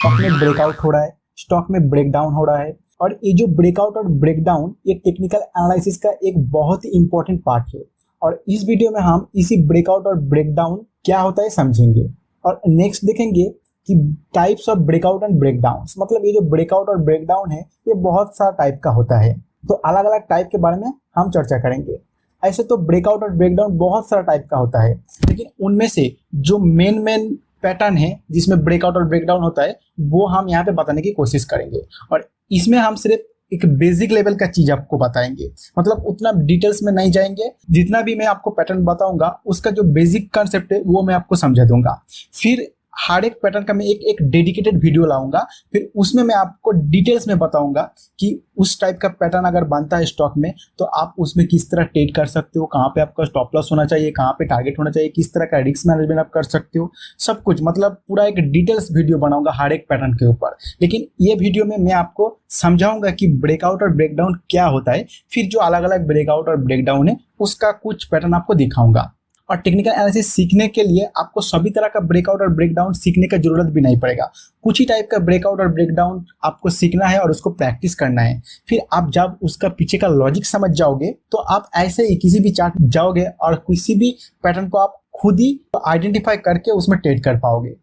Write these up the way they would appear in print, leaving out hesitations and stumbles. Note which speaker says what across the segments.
Speaker 1: Stock में breakout हो रहा है, स्टॉक में ब्रेकडाउन हो रहा है। और ये जो ब्रेकआउट और ब्रेकडाउन ये टेक्निकल एनालिसिस का एक बहुत ही इंपॉर्टेंट पार्ट है। और इस वीडियो में हम इसी ब्रेकआउट और ब्रेकडाउन क्या होता है समझेंगे। और नेक्स्ट देखेंगे कि types of breakout and breakdown, मतलब ये जो ब्रेकआउट और ब्रेकडाउन है ये बहुत सारा टाइप का होता है। तो अलग अलग टाइप के बारे में हम चर्चा करेंगे। ऐसे तो ब्रेकआउट और ब्रेकडाउन बहुत सारा टाइप का होता है, लेकिन उनमें से जो मेन पैटर्न है जिसमें ब्रेकआउट और ब्रेकडाउन होता है वो हम यहाँ पे बताने की कोशिश करेंगे। और इसमें हम सिर्फ एक बेसिक लेवल का चीज आपको बताएंगे, मतलब उतना डिटेल्स में नहीं जाएंगे। जितना भी मैं आपको पैटर्न बताऊंगा उसका जो बेसिक कंसेप्ट है वो मैं आपको समझा दूंगा। फिर हर एक पैटर्न का मैं एक डेडिकेटेड वीडियो लाऊंगा, फिर उसमें मैं आपको डिटेल्स में बताऊंगा कि उस टाइप का पैटर्न अगर बनता है स्टॉक में तो आप उसमें किस तरह ट्रेड कर सकते हो, कहाँ पे आपका स्टॉप लॉस होना चाहिए, कहाँ पे टारगेट होना चाहिए, किस तरह का रिस्क मैनेजमेंट आप कर सकते हो, सब कुछ। मतलब पूरा एक डिटेल्स वीडियो बनाऊंगा हर एक पैटर्न के ऊपर। लेकिन ये वीडियो में मैं आपको समझाऊंगा कि ब्रेकआउट और ब्रेकडाउन क्या होता है, फिर जो अलग अलग ब्रेकआउट और ब्रेकडाउन है उसका कुछ पैटर्न आपको दिखाऊंगा। और टेक्निकल एनालिसिस सीखने के लिए आपको सभी तरह का ब्रेकआउट और ब्रेकडाउन सीखने की जरूरत भी नहीं पड़ेगा। कुछ ही टाइप का ब्रेकआउट और ब्रेकडाउन आपको सीखना है और उसको प्रैक्टिस करना है। फिर आप जब उसका पीछे का लॉजिक समझ जाओगे तो आप ऐसे ही किसी भी चार्ट जाओगे और किसी भी पैटर्न को आप खुद ही आइडेंटिफाई करके उसमें ट्रेड कर पाओगे।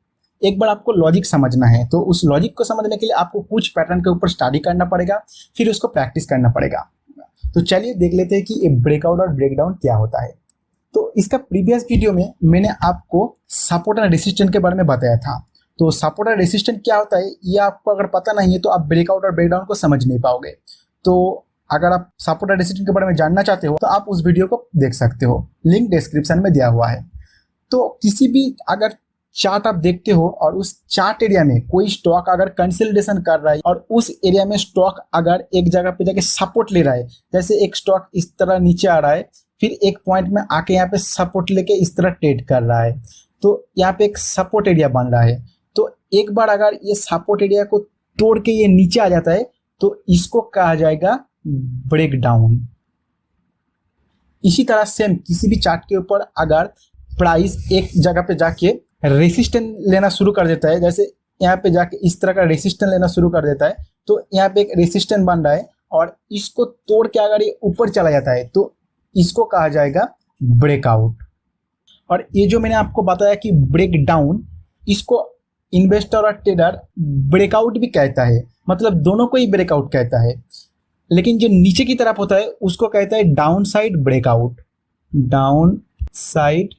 Speaker 1: एक बार आपको लॉजिक समझना है तो उस लॉजिक को समझने के लिए आपको कुछ पैटर्न के ऊपर स्टडी करना पड़ेगा, फिर उसको प्रैक्टिस करना पड़ेगा। तो चलिए देख लेते हैं कि ये ब्रेकआउट और ब्रेकडाउन क्या होता है। तो इसका प्रीवियस वीडियो में मैंने आपको सपोर्ट एंड रेसिस्टेंट के बारे में बताया था। तो सपोर्ट एंड रेसिस्टेंट क्या होता है ये आपको अगर पता नहीं है तो आप ब्रेकआउट और ब्रेकडाउन को समझ नहीं पाओगे। तो अगर आप सपोर्ट एंड रेसिस्टेंट के बारे में जानना चाहते हो तो आप उस वीडियो को देख सकते हो, लिंक डिस्क्रिप्शन में दिया हुआ है। तो किसी भी अगर चार्ट आप देखते हो और उस चार्ट एरिया में कोई स्टॉक अगर कंसोलिडेशन कर रहा है और उस एरिया में स्टॉक अगर एक जगह पे जाके सपोर्ट ले रहा है, जैसे एक स्टॉक इस तरह नीचे आ रहा है फिर एक पॉइंट में आके यहाँ पे सपोर्ट लेके इस तरह ट्रेड कर रहा है, तो यहाँ पे एक सपोर्ट एरिया बन रहा है। तो एक बार अगर ये सपोर्ट एरिया को तोड़ के ये नीचे आ जाता है तो इसको कहा जाएगा ब्रेकडाउन। इसी तरह सेम किसी भी चार्ट के ऊपर अगर प्राइस एक जगह पे जाके रेसिस्टेंस लेना शुरू कर देता है, जैसे यहाँ पे जाके इस तरह का रेसिस्टेंस लेना शुरू कर देता है, तो यहाँ पे एक रेसिस्टेंस बन रहा है और इसको तोड़ के अगर ये ऊपर चला जाता है तो इसको कहा जाएगा ब्रेकआउट। और ये जो मैंने आपको बताया कि ब्रेकडाउन, इसको इन्वेस्टर और ट्रेडर ब्रेकआउट भी कहता है, मतलब दोनों को ही ब्रेकआउट कहता है। लेकिन जो नीचे की तरफ होता है उसको कहता है down side breakout, down side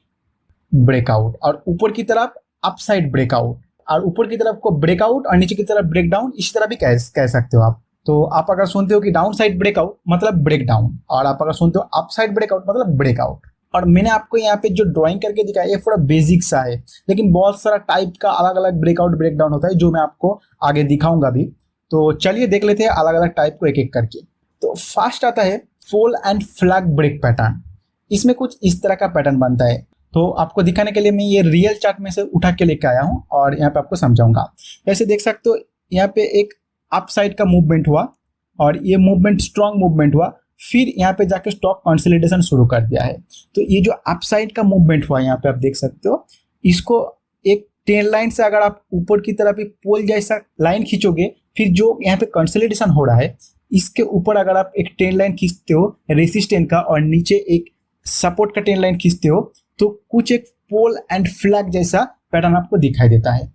Speaker 1: breakout. और ऊपर की तरफ अप साइड ब्रेकआउट, और ऊपर की तरफ को ब्रेकआउट और नीचे की तरफ ब्रेकडाउन, इस तरह भी कह सकते हो आप। तो आप अगर सुनते हो कि डाउन साइड ब्रेकआउट मतलब ब्रेकडाउन, और आप अगर सुनते हो अप साइड ब्रेकआउट मतलब ब्रेकआउट। और मैंने आपको यहाँ पे जो ड्राइंग करके दिखाया ये थोड़ा बेसिक सा है, लेकिन बहुत सारा टाइप का अलग अलग ब्रेकआउट ब्रेकडाउन होता है जो मैं आपको आगे दिखाऊंगा भी। तो चलिए देख लेते हैं अलग अलग टाइप को एक एक करके। तो फर्स्ट आता है fall and flag break pattern. इसमें कुछ इस तरह का पैटर्न बनता है। तो आपको दिखाने के लिए मैं ये रियल चार्ट में से उठा के लेके आया हूँ और यहाँ पे आपको समझाऊंगा। जैसे देख सकते हो यहाँ पे एक अप साइड का मूवमेंट हुआ और ये मूवमेंट स्ट्रॉन्ग मूवमेंट हुआ, फिर यहाँ पे जाके स्टॉक कंसोलिडेशन शुरू कर दिया है। तो ये जो अप साइड का मूवमेंट हुआ यहाँ पे आप देख सकते हो, इसको एक ट्रेंड लाइन से अगर आप ऊपर की तरफ एक पोल जैसा लाइन खींचोगे, फिर जो यहाँ पे कंसोलिडेशन हो रहा है इसके ऊपर अगर आप एक ट्रेंड लाइन खींचते हो रेसिस्टेंट का और नीचे एक सपोर्ट का ट्रेंड लाइन खींचते हो तो कुछ एक पोल एंड फ्लैग जैसा पैटर्न आपको दिखाई देता है।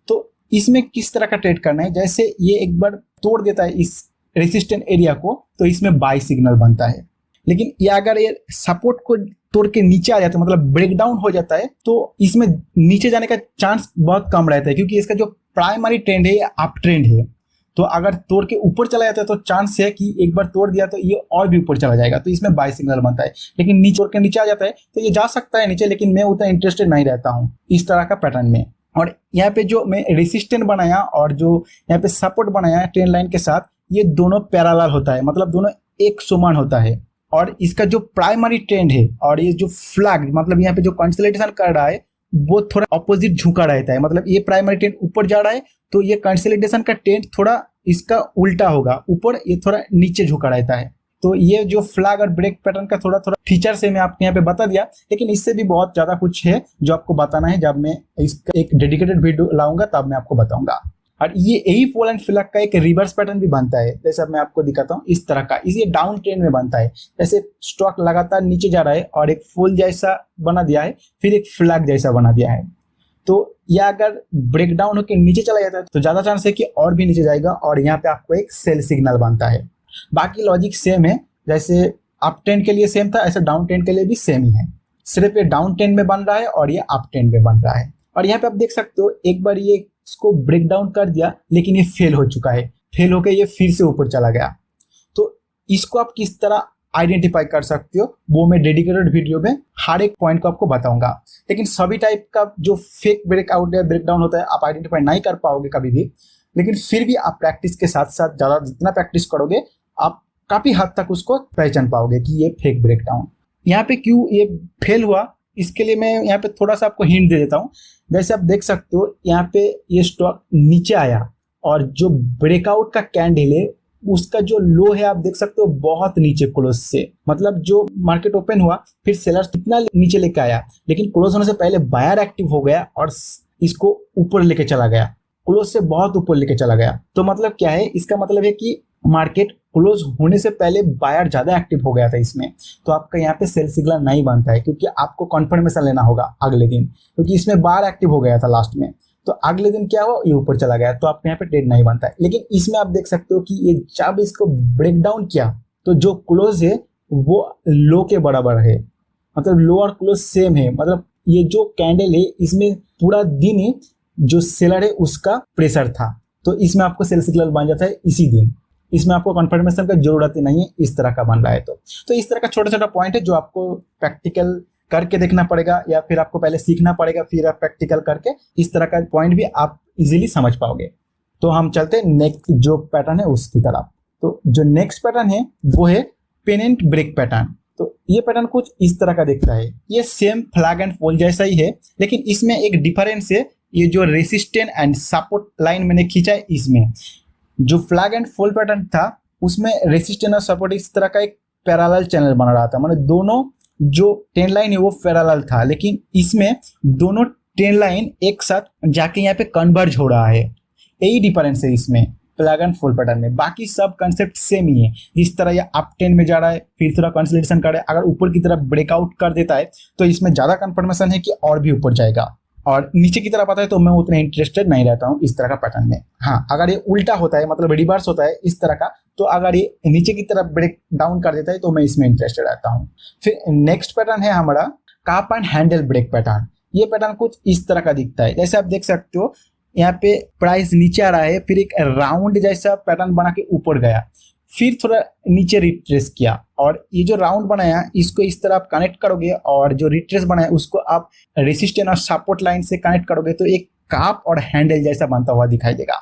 Speaker 1: तो इसमें किस तरह का ट्रेड करना है, जैसे ये एक बार तोड़ देता है इस रेसिस्टेंट एरिया को तो इसमें बाय सिग्नल बनता है। लेकिन ये अगर ये सपोर्ट को तोड़ के नीचे आ जाता है मतलब ब्रेकडाउन हो जाता है तो इसमें नीचे जाने का चांस बहुत कम रहता है, क्योंकि इसका जो प्राइमरी ट्रेंड है ये अप ट्रेंड है। तो अगर तोड़ के ऊपर चला जाता है तो चांस है कि एक बार तोड़ दिया तो ये और भी ऊपर चला जाएगा, तो इसमें बाय सिग्नल बनता है। लेकिन नीचे तोड़ के नीचे आ जाता है तो ये जा सकता है नीचे, लेकिन मैं उतना इंटरेस्टेड नहीं रहता हूँ इस तरह का पैटर्न में। और यहाँ पे जो मैं रेसिस्टेंट बनाया और जो यहाँ पे सपोर्ट बनाया ट्रेंड लाइन के साथ, ये दोनों पैरेलल होता है, मतलब दोनों एक समान होता है। और इसका जो प्राइमरी ट्रेंड है और ये जो फ्लैग मतलब यहाँ पे जो कंसोलिडेशन कर रहा है वो थोड़ा ऑपोजिट झुका रहता है। मतलब ये प्राइमरी ट्रेंड ऊपर जा रहा है तो ये कंसोलिडेशन का ट्रेंड थोड़ा इसका उल्टा होगा, ऊपर ये थोड़ा नीचे झुका रहता है। तो ये जो फ्लैग और ब्रेक पैटर्न का थोड़ा थोड़ा फीचर से मैं आपको यहाँ पे बता दिया, लेकिन इससे भी बहुत ज्यादा कुछ है जो आपको बताना है। जब मैं इसका एक डेडिकेटेड वीडियो लाऊंगा तब मैं आपको बताऊंगा। और ये यही फॉल एंड फ्लैग का एक रिवर्स पैटर्न भी बनता है, जैसे अब मैं आपको दिखाता हूँ इस तरह का, इसी डाउन ट्रेंड में बनता है। जैसे स्टॉक लगातार नीचे जा रहा है और एक फॉल जैसा बना दिया है, फिर एक फ्लैग जैसा बना दिया है, तो यह अगर ब्रेक डाउन होकर नीचे चला जाता है तो ज्यादा चांस है कि और भी नीचे जाएगा और यहाँ पे आपको एक सेल सिग्नल बनता है। बाकी लॉजिक सेम है, जैसे अप ट्रेंड के लिए सेम था, ऐसे डाउन ट्रेंड के लिए भी सेम ही है, सिर्फ ये डाउन ट्रेंड में बन रहा है और ये अप ट्रेंड में बन रहा है। और यहाँ पे आप देख सकते हो एक बार ये इसको ब्रेक डाउन कर दिया, लेकिन ये फेल हो चुका है, फेल होकर ये फिर से ऊपर चला गया। तो इसको आप किस तरह आइडेंटिफाई कर सकते हो वो मैं डेडिकेटेड वीडियो में हर एक पॉइंट को आपको बताऊंगा। लेकिन सभी टाइप का जो फेक ब्रेकआउट या ब्रेकडाउन होता है आप आइडेंटिफाई नहीं कर पाओगे कभी भी, लेकिन फिर भी आप प्रैक्टिस के साथ साथ ज्यादा जितना प्रैक्टिस करोगे आप काफी हद तक उसको पहचान पाओगे कि ये फेक ब्रेकडाउन। यहाँ पे क्यों ये फेल हुआ इसके लिए मैं यहाँ पे थोड़ा सा आपको हिंट दे देता हूँ। जैसे आप देख सकते हो यहाँ पे ये स्टॉक नीचे आया और जो ब्रेकआउट का कैंडल है उसका जो लो है आप देख सकते हो बहुत नीचे क्लोज से, मतलब जो मार्केट ओपन हुआ फिर सेलर्स कितना नीचे लेके आया, लेकिन क्लोज होने से पहले बायर एक्टिव हो गया और इसको ऊपर लेके चला गया, क्लोज से बहुत ऊपर लेके चला गया। तो मतलब क्या है, इसका मतलब है कि मार्केट क्लोज होने से पहले बायर ज्यादा एक्टिव हो गया था इसमें, तो आपका यहाँ पे सेल सिग्नल नहीं बनता है क्योंकि आपको कॉन्फर्मेशन लेना होगा अगले दिन, क्योंकि इसमें बायर एक्टिव हो गया था लास्ट में, तो अगले दिन क्या हुआ ये ऊपर चला गया, तो आपके यहाँ पे ट्रेड नहीं बनता है। लेकिन इसमें आप देख सकते हो कि ये जब इसको ब्रेक डाउन किया तो जो क्लोज है वो लो के बराबर है, मतलब लो और क्लोज सेम है, मतलब ये जो कैंडल है इसमें पूरा दिन ही जो सेलर है उसका प्रेशर था, तो इसमें आपको सेल सिग्नल बन जाता है इसी दिन, इसमें आपको कंफर्मेशन का जरूरत ही नहीं है, इस तरह का बन रहा है। तो इस तरह का छोटा छोटा पॉइंट है जो आपको प्रैक्टिकल करके देखना पड़ेगा या फिर आपको पहले सीखना पड़ेगा, फिर आप प्रैक्टिकल करके इस तरह का पॉइंट भी आप इजीली समझ पाओगे। तो हम चलते हैं नेक्स्ट जो पैटर्न है उसकी तरफ। तो जो नेक्स्ट पैटर्न है वो है पेनेंट ब्रेक पैटर्न। तो ये पैटर्न कुछ इस तरह का दिखता है, ये सेम फ्लैग एंड फॉल जैसा ही है, लेकिन इसमें एक डिफरेंस है, ये जो रेसिस्टेंट एंड सपोर्ट लाइन मैंने खींचा है इसमें, जो फ्लैग एंड फॉल पैटर्न था उसमें रेसिस्टेंट और सपोर्ट इस तरह का एक पैरेलल चैनल बना रहा था, मतलब दोनों जो ट्रेंड लाइन है वो पैरेलल था, लेकिन इसमें दोनों ट्रेंड लाइन एक साथ जाके यहाँ पे कन्वर्ज हो रहा है, यही डिफरेंस है इसमें फ्लैग एंड फॉल पैटर्न में। बाकी सब कंसेप्ट सेम ही है, जिस तरह ये अप ट्रेंड में जा रहा है फिर थोड़ा कंसोलिडेशन कर रहा है, अगर ऊपर की तरफ ब्रेकआउट कर देता है तो इसमें ज्यादा कंफर्मेशन है कि और भी ऊपर जाएगा, और नीचे की तरफ आता है तो मैं उतना इंटरेस्टेड नहीं रहता हूँ इस तरह का पैटर्न में। हाँ, अगर ये उल्टा होता है मतलब रिवर्स होता है इस तरह का, तो अगर ये नीचे की तरफ ब्रेक डाउन कर देता है तो मैं इसमें इंटरेस्टेड रहता हूँ। फिर नेक्स्ट पैटर्न है हमारा काप एंड हैंडल ब्रेक पैटर्न। ये पैटर्न कुछ इस तरह का दिखता है, जैसे आप देख सकते हो यहाँ पे प्राइस नीचे आ रहा है, फिर एक राउंड जैसा पैटर्न बना के ऊपर गया, फिर थोड़ा नीचे रिट्रेस किया, और ये जो राउंड बनाया इसको इस तरह आप कनेक्ट करोगे और जो रिट्रेस बनाया उसको आप रेसिस्टेंस और सपोर्ट लाइन से कनेक्ट करोगे तो एक काप और हैंडल जैसा बनता हुआ दिखाई देगा।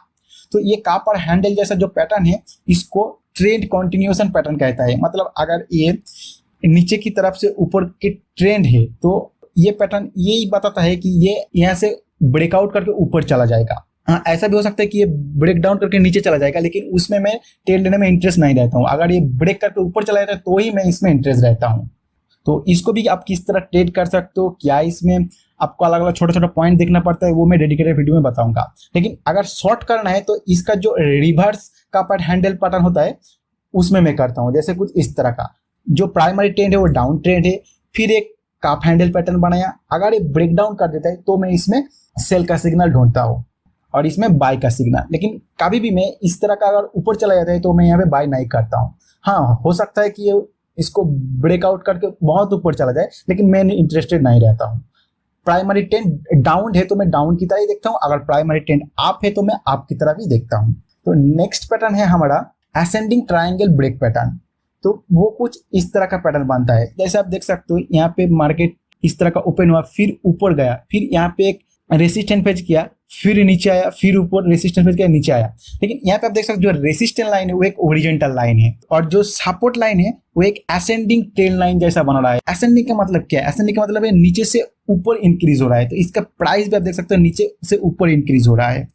Speaker 1: तो ये काप और हैंडल जैसा जो पैटर्न है इसको ट्रेंड कंटिन्यूएशन पैटर्न कहता है, मतलब अगर ये नीचे की तरफ से ऊपर के ट्रेंड है तो ये पैटर्न यही बताता है कि ये यहाँ से ब्रेकआउट करके ऊपर चला जाएगा। हाँ, ऐसा भी हो सकता है कि ये ब्रेक डाउन करके नीचे चला जाएगा, लेकिन उसमें मैं ट्रेड लेने में इंटरेस्ट नहीं रहता हूँ, अगर ये ब्रेक करके ऊपर चला जाता है तो ही मैं इसमें इंटरेस्ट रहता हूँ। तो इसको भी आप किस तरह ट्रेड कर सकते हो, क्या इसमें आपको अलग अलग छोटा छोटा पॉइंट देखना पड़ता है वो मैं डेडिकेटेड वीडियो में बताऊंगा। लेकिन अगर शॉर्ट करना है तो इसका जो रिवर्स का पार्ट हैंडल पैटर्न होता है उसमें मैं करता हूँ, जैसे कुछ इस तरह का, जो प्राइमरी ट्रेंड है वो डाउन ट्रेंड है, फिर एक काप हैंडल पैटर्न बनाया, अगर ये ब्रेक डाउन कर देता है तो मैं इसमें सेल का सिग्नल ढूंढता हूँ और इसमें बाय का सिग्नल। लेकिन कभी भी मैं इस तरह का अगर ऊपर चला जाता है तो मैं यहाँ पे बाय नहीं करता हूँ। हाँ, हो सकता है कि ये इसको ब्रेकआउट करके बहुत ऊपर चला जाए, लेकिन मैं इंटरेस्टेड नहीं रहता हूँ। प्राइमरी ट्रेंड डाउन है तो मैं डाउन की तरह ही देखता हूँ, अगर प्राइमरी ट्रेंड अप है तो मैं अप की तरह भी देखता हूँ। तो नेक्स्ट पैटर्न है हमारा असेंडिंग ट्राइंगल ब्रेक पैटर्न। तो वो कुछ इस तरह का पैटर्न बनता है, जैसे आप देख सकते हो यहाँ पे मार्केट इस तरह का ओपन हुआ, फिर ऊपर गया, फिर यहाँ पे एक रेसिस्टेंट फेज किया, फिर नीचे आया, फिर ऊपर रेसिस्टेंट फेज किया, नीचे आया। लेकिन यहाँ पे आप देख सकते हो जो रेसिस्टेंट लाइन है वो एक ओरिजेंटल लाइन है और जो सपोर्ट लाइन है वो एक असेंडिंग ट्रेंड लाइन जैसा बना रहा है। असेंडिंग का मतलब क्या है? असेंडिंग का मतलब है नीचे से ऊपर इंक्रीज हो रहा है, तो इसका प्राइस भी आप देख सकते हो नीचे से ऊपर इंक्रीज हो रहा है,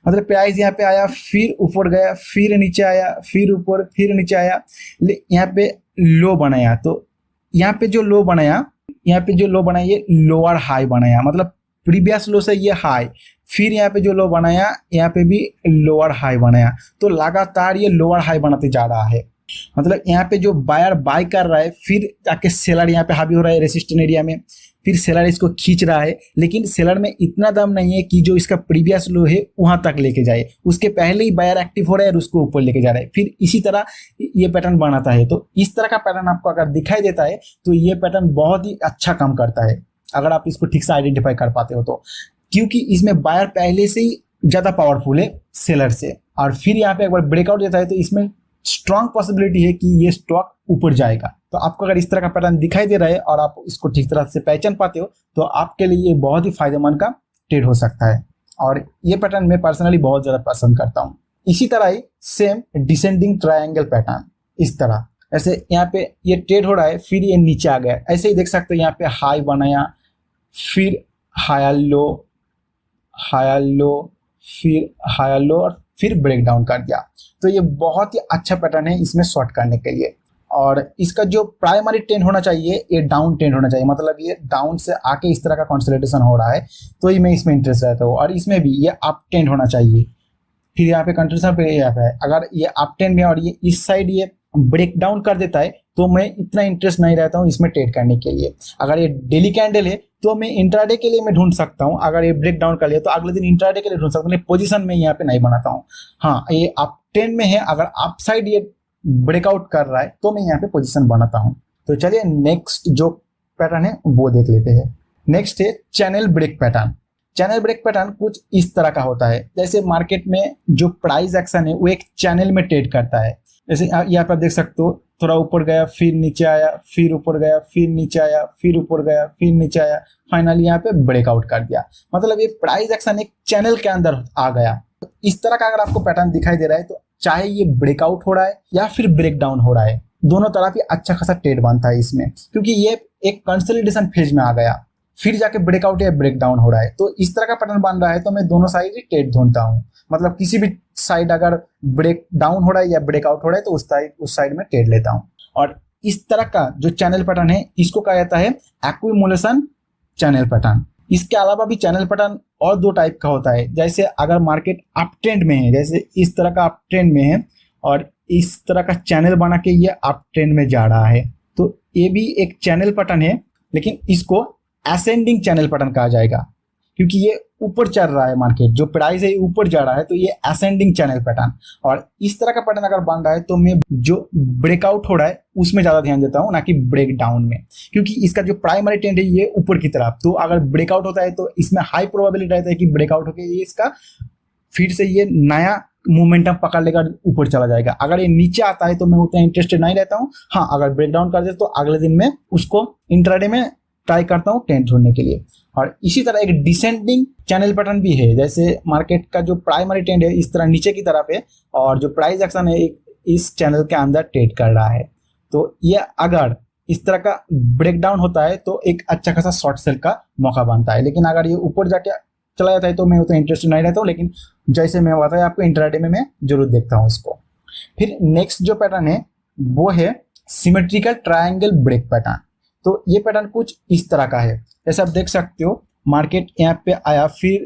Speaker 1: मतलब प्राइस यहाँ पे आया, फिर ऊपर गया, फिर नीचे आया, फिर ऊपर, फिर नीचे आया, यहाँ पे लो बनाया। तो यहाँ पे जो लो बनाया, यहाँ पे जो लो बनाया ये लोअर हाई बनाया, मतलब प्रीवियस लो से ये हाई, फिर यहाँ पे जो लो बनाया, यहाँ पे भी लोअर हाई बनाया, तो लगातार ये लोअर हाई बनाते जा रहा है। मतलब यहाँ पे जो बायर बाय कर रहा है, फिर जाके सेलर यहाँ पे हावी हो रहा है रेसिस्टेंट एरिया में, फिर सेलर इसको खींच रहा है, लेकिन सेलर में इतना दम नहीं है कि जो इसका प्रीवियस लो है वहां तक लेके जाए, उसके पहले ही बायर एक्टिव हो रहा है और उसको ऊपर लेके जा रहा है। फिर इसी तरह ये पैटर्न बनाता है। तो इस तरह का पैटर्न आपको अगर दिखाई देता है तो ये पैटर्न बहुत ही अच्छा काम करता है, अगर आप इसको ठीक से आइडेंटिफाई कर पाते हो तो, क्योंकि इसमें बायर पहले से ही ज्यादा पावरफुल है सेलर से। और फिर यहाँ पे एक बार ब्रेकआउट देता है तो इसमें स्ट्रॉन्ग पॉसिबिलिटी है कि ये स्टॉक ऊपर जाएगा। तो आपको अगर इस तरह का पैटर्न दिखाई दे रहा है और आप इसको ठीक तरह से पहचान पाते हो तो आपके लिए ये बहुत ही फायदेमंद का ट्रेड हो सकता है। और ये पैटर्न मैं पर्सनली बहुत ज्यादा पसंद करता हूँ। इसी तरह ही सेम डिसेंडिंग ट्रायंगल पैटर्न, इस तरह ऐसे यहाँ पे ये ट्रेड हो रहा है, फिर ये नीचे आ गया, ऐसे ही देख सकते हो यहाँ पे हाई बनाया, फिर हायर लो, हायर लो, फिर हायर लो और फिर ब्रेक डाउन कर दिया। तो ये बहुत ही अच्छा पैटर्न है इसमें शॉर्ट करने के लिए। और इसका जो प्राइमरी ट्रेंड होना चाहिए ये डाउन ट्रेंड होना चाहिए, मतलब ये डाउन से आके इस तरह का कंसोलिडेशन हो रहा है तो ये मैं इसमें इंटरेस्ट रहता हूँ। और इसमें भी ये अप ट्रेंड होना चाहिए, फिर यहाँ पे कंटिन्यूशन पे यहाँ पे अगर ये अप ट्रेंड में और ये इस साइड ये ब्रेक डाउन कर देता है तो मैं इतना इंटरेस्ट नहीं रहता हूँ इसमें ट्रेड करने के लिए। अगर ये डेली कैंडल है तो मैं इंट्राडे के लिए मैं ढूंढ सकता हूँ, अगर ये ब्रेक डाउन कर लिया तो अगले दिन इंट्राडे के लिए ढूंढ सकता हूँ, पोजीशन में यहाँ पे नहीं बनाता हूँ। हाँ, ये अप ट्रेंड में है, अगर अप साइड ये ब्रेकआउट कर रहा है तो मैं यहाँ पे पोजीशन बनाता हूँ। तो चलिए नेक्स्ट जो पैटर्न है वो देख लेते हैं। नेक्स्ट है channel break pattern. Channel break pattern कुछ इस तरह का होता है, जैसे मार्केट में जो प्राइस एक्शन है वो एक चैनल में ट्रेड करता है। जैसे यहाँ पर देख सकते हो, थोड़ा ऊपर गया, फिर नीचे आया, फिर ऊपर गया, फिर नीचे आया, फिर ऊपर गया, फिर नीचे आया, फाइनली यहाँ पे ब्रेकआउट कर दिया। मतलब ये प्राइस एक्शन एक चैनल के अंदर आ गया। तो इस तरह का अगर आपको पैटर्न दिखाई दे रहा है तो चाहे ये ब्रेकआउट हो रहा है या फिर ब्रेक डाउन हो रहा है, दोनों तरफ ही अच्छा खासा ट्रेड बनता है इसमें, क्योंकि ये एक कंसोलिडेशन फेज में आ गया, फिर जाके ब्रेकआउट या ब्रेक डाउन हो रहा है। तो इस तरह का पैटर्न बन रहा है तो मैं दोनों साइड ही ट्रेड ढूंढता हूँ, मतलब किसी भी साइड अगर ब्रेक डाउन हो रहा है या ब्रेकआउट हो रहा है तो उस साइड में ट्रेड लेता हूँ। और इस तरह का जो चैनल पैटर्न है इसको कहा जाता है एक्यूमुलेशन चैनल पैटर्न। इसके अलावा भी चैनल पैटर्न और दो टाइप का होता है, जैसे अगर मार्केट अप ट्रेंड में है, जैसे इस तरह का अप ट्रेंड में है और इस तरह का चैनल बना के ये अप ट्रेंड में जा रहा है, तो ये भी एक चैनल पैटर्न है, लेकिन इसको असेंडिंग चैनल पैटर्न कहा जाएगा, क्योंकि ये ऊपर चल रहा है, मार्केट जो प्राइस है ऊपर जा रहा है, तो ये असेंडिंग चैनल पैटर्न। और इस तरह का पैटर्न अगर बन रहा है तो मैं जो ब्रेकआउट हो रहा है उसमें ज्यादा ध्यान देता हूँ, ना कि ब्रेक डाउन में, क्योंकि इसका जो प्राइमरी ट्रेंड है ये ऊपर की तरफ, तो अगर ब्रेकआउट होता है तो इसमें हाई प्रोबेबिलिटी रहता है कि ब्रेकआउट होकर ये इसका फिर से ये नया मोमेंटम पकड़ लेगा, ऊपर चला जाएगा। अगर ये नीचे आता है तो मैं उतना इंटरेस्टेड नहीं रहता हूँ। हाँ, अगर ब्रेक डाउन कर दे तो अगले दिन में उसको इंट्राडे में ट्राई करता हूँ ट्रेंड ढूंढने के लिए। और इसी तरह एक डिसेंडिंग चैनल पैटर्न भी है, जैसे मार्केट का जो प्राइमरी ट्रेंड है इस तरह नीचे की तरफ है और जो प्राइस एक्शन है इस चैनल के अंदर ट्रेड कर रहा है, तो ये अगर इस तरह का ब्रेक डाउन होता है तो एक अच्छा खासा शॉर्ट सेल का मौका बनता है। लेकिन अगर ये ऊपर जाके चला जाता है तो मैं उतना इंटरेस्टेड नहीं रहता हूँ, लेकिन जैसे मैं बताया आपको इंट्राडे में मैं जरूर देखता हूँ इसको। फिर नेक्स्ट जो पैटर्न है वो है सिमेट्रिकल ट्रायंगल ब्रेक पैटर्न। तो ये पैटर्न कुछ इस तरह का है, जैसे आप देख सकते हो मार्केट यहाँ पे आया, फिर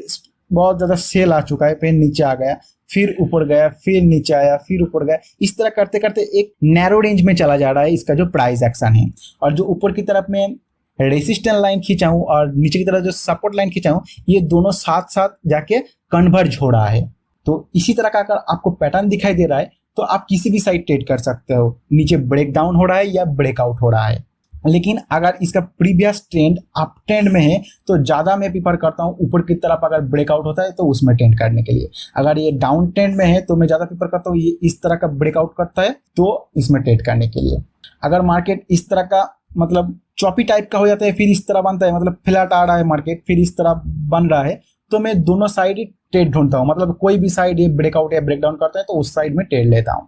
Speaker 1: बहुत ज्यादा सेल आ चुका है, फिर नीचे आ गया, फिर ऊपर गया, फिर नीचे आया, फिर ऊपर गया, इस तरह करते करते एक नैरो रेंज में चला जा रहा है इसका जो प्राइस एक्शन है। और जो ऊपर की तरफ में रेसिस्टेंस लाइन खींचा हूँ और नीचे की तरफ जो सपोर्ट लाइन खींचा हूँ, ये दोनों साथ साथ जाके कन्वर्ज हो रहा है। तो इसी तरह का अगर आपको पैटर्न दिखाई दे रहा है तो आप किसी भी साइड ट्रेड कर सकते हो, नीचे ब्रेक डाउन हो रहा है या ब्रेकआउट हो रहा है। लेकिन अगर इसका प्रीवियस ट्रेंड अप ट्रेंड में है तो ज्यादा मैं प्रीफर करता हूँ ऊपर की तरफ अगर ब्रेकआउट होता है तो उसमें ट्रेंड करने के लिए। अगर ये डाउन ट्रेंड में है तो मैं ज्यादा प्रीफर करता हूँ ये इस तरह का ब्रेकआउट करता है तो इसमें ट्रेड करने के लिए। अगर मार्केट इस तरह का मतलब चॉपी टाइप का हो जाता है, फिर इस तरह बनता है, मतलब फ्लैट आ रहा है मार्केट, फिर इस तरह बन रहा है, तो मैं दोनों साइड ही ट्रेड ढूंढता हूँ, मतलब कोई भी साइड ये ब्रेकआउट या ब्रेकडाउन करता है तो उस साइड में ट्रेड लेता हूँ।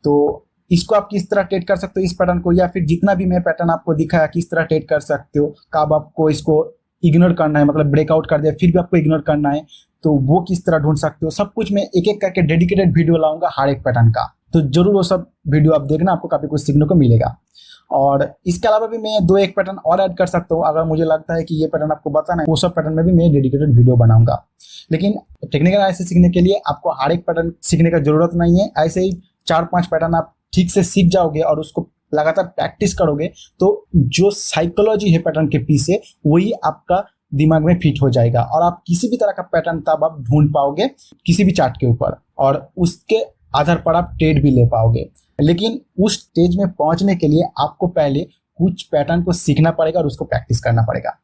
Speaker 1: तो इसको आप किस तरह ट्रेड कर सकते हो इस पैटर्न को, या फिर जितना भी मैं पैटर्न आपको दिखाया किस तरह ट्रेड कर सकते हो, कब आपको इसको इग्नोर करना है, मतलब ब्रेकआउट कर दिया फिर भी आपको इग्नोर करना है तो वो किस तरह ढूंढ सकते हो, सब कुछ मैं एक एक करके डेडिकेटेड वीडियो लाऊंगा हर एक पैटर्न का। तो जरूर वो सब वीडियो आप देखना, आपको काफी कुछ सीखने को मिलेगा। और इसके अलावा भी मैं 2-1 पैटर्न और ऐड कर सकता हूँ। अगर मुझे लगता है कि ये पैटर्न आपको बताना है, वो सब पैटर्न में भी मैं डेडिकेटेड वीडियो बनाऊंगा। लेकिन टेक्निकल एनालिसिस सीखने के लिए आपको हर एक पैटर्न सीखने का जरूरत नहीं है। ऐसे ही 4-5 पैटर्न आप ठीक से सीख जाओगे और उसको लगातार प्रैक्टिस करोगे तो जो साइकोलॉजी है पैटर्न के पीछे वही आपका दिमाग में फिट हो जाएगा और आप किसी भी तरह का पैटर्न तब आप ढूंढ पाओगे किसी भी चार्ट के ऊपर, और उसके आधार पर आप ट्रेड भी ले पाओगे। लेकिन उस स्टेज में पहुंचने के लिए आपको पहले कुछ पैटर्न को सीखना पड़ेगा और उसको प्रैक्टिस करना पड़ेगा।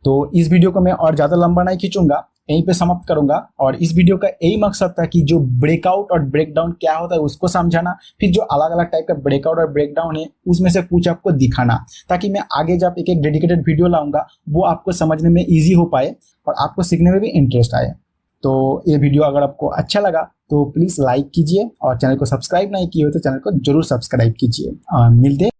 Speaker 1: तो इस वीडियो को मैं और ज़्यादा लंबा नहीं खींचूंगा, यहीं पे समाप्त करूंगा। और इस वीडियो का यही मकसद था कि जो ब्रेकआउट और ब्रेकडाउन क्या होता है उसको समझाना, फिर जो अलग अलग टाइप का ब्रेकआउट और ब्रेकडाउन है उसमें से कुछ आपको दिखाना, ताकि मैं आगे जब एक एक डेडिकेटेड वीडियो लाऊंगा वो आपको समझने में ईजी हो पाए और आपको सीखने में भी इंटरेस्ट आए। तो ये वीडियो अगर आपको अच्छा लगा तो प्लीज़ लाइक कीजिए और चैनल को सब्सक्राइब नहीं किए हो तो चैनल को जरूर सब्सक्राइब कीजिए। मिलते